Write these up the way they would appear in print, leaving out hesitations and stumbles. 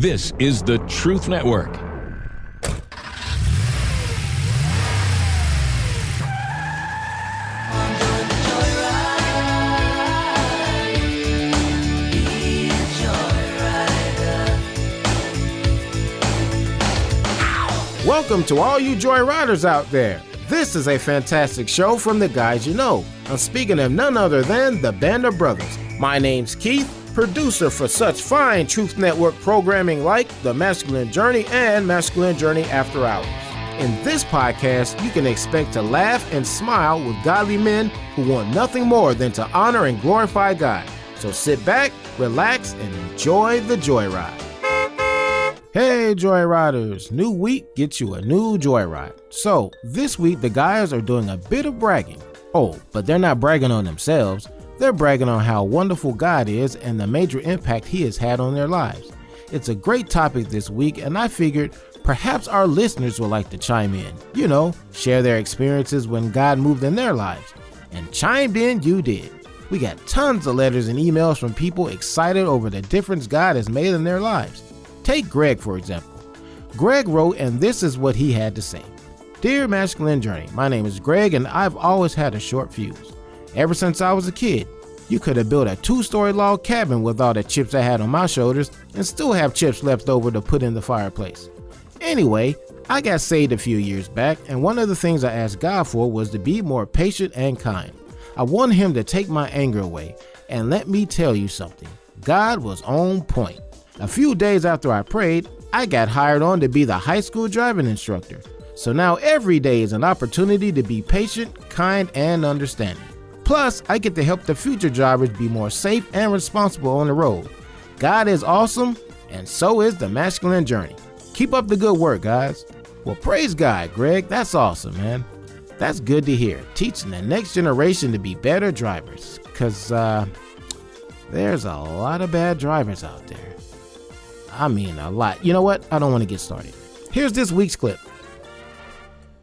This is the Truth Network. Welcome to all you joyriders out there. This is a fantastic show from the guys you know. I'm speaking of none other than the Band of Brothers. My name's Keith, producer for such fine Truth Network programming like The Masculine Journey and Masculine Journey After Hours. In this podcast, you can expect to laugh and smile with godly men who want nothing more than to honor and glorify God. So sit back, relax, and enjoy the joyride. Hey Joyriders, new week gets you a new joyride. So this week the guys are doing a bit of bragging. Oh, but they're not bragging on themselves. They're bragging on how wonderful God is and the major impact he has had on their lives. It's a great topic this week, and I figured perhaps our listeners would like to chime in. You know, share their experiences when God moved in their lives. And chimed in you did. We got tons of letters and emails from people excited over the difference God has made in their lives. Take Greg, for example. Greg wrote, and this is what he had to say. Dear Masculine Journey, my name is Greg, and I've always had a short fuse. Ever since I was a kid, you could have built a 2-story log cabin with all the chips I had on my shoulders and still have chips left over to put in the fireplace. Anyway, I got saved a few years back, and one of the things I asked God for was to be more patient and kind. I wanted him to take my anger away, and let me tell you something. God was on point. A few days after I prayed, I got hired on to be the high school driving instructor. So now every day is an opportunity to be patient, kind, and understanding. Plus, I get to help the future drivers be more safe and responsible on the road. God is awesome, and so is the Masculine Journey. Keep up the good work, guys. Well, praise God, Greg. That's awesome, man. That's good to hear. Teaching the next generation to be better drivers. Because there's a lot of bad drivers out there. I mean, a lot. You know what? I don't want to get started. Here's this week's clip.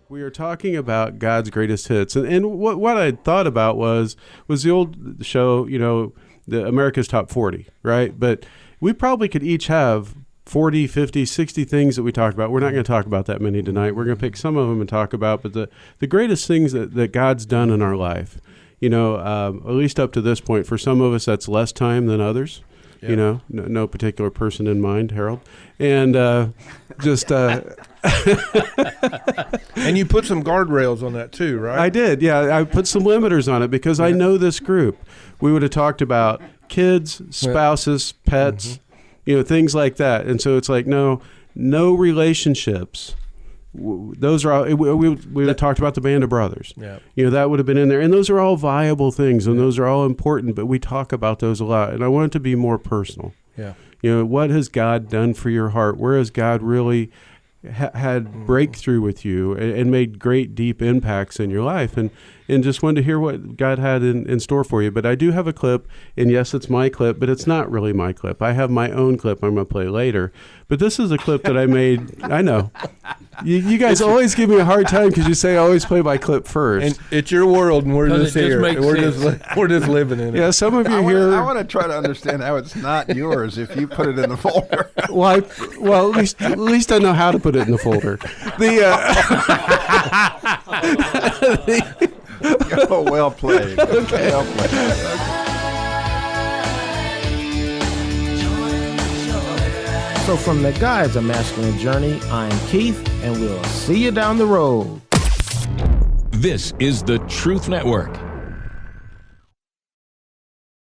We are talking about God's greatest hits. And what I thought about was the old show, you know, the America's Top 40, right? But we probably could each have 40, 50, 60 things that we talked about. We're not going to talk about that many tonight. We're going to pick some of them and talk about, but the greatest things that God's done in our life, you know, at least up to this point. For some of us, that's less time than others. Yep. You know, no particular person in mind, Harold. And just... And you put some guardrails on that too, right? I did, yeah. I put some limiters on it because I know this group. We would have talked about kids, spouses, pets, you know, things like that. And so it's like, no relationships. Those are all, we would have talked about the Band of Brothers. Yeah. You know, that would have been in there. And those are all viable things, and those are all important, but we talk about those a lot. And I want it to be more personal. Yeah. You know, what has God done for your heart? Where has God really had breakthrough with you and made great, deep impacts in your life? And just wanted to hear what God had in store for you. But I do have a clip, and yes, it's my clip, but it's not really my clip. I have my own clip I'm going to play later. But this is a clip that I made. I know. You guys always give me a hard time because you say I always play my clip first. And it's your world, and we're just here. We're just living in it. Yeah, some of you here. I want to try to understand how it's not yours if you put it in the folder. Well, at least I know how to put it in the folder. Oh, well played. Okay. Well played. So from the guys of Masculine Journey, I'm Keith, and we'll see you down the road. This is the Truth Network.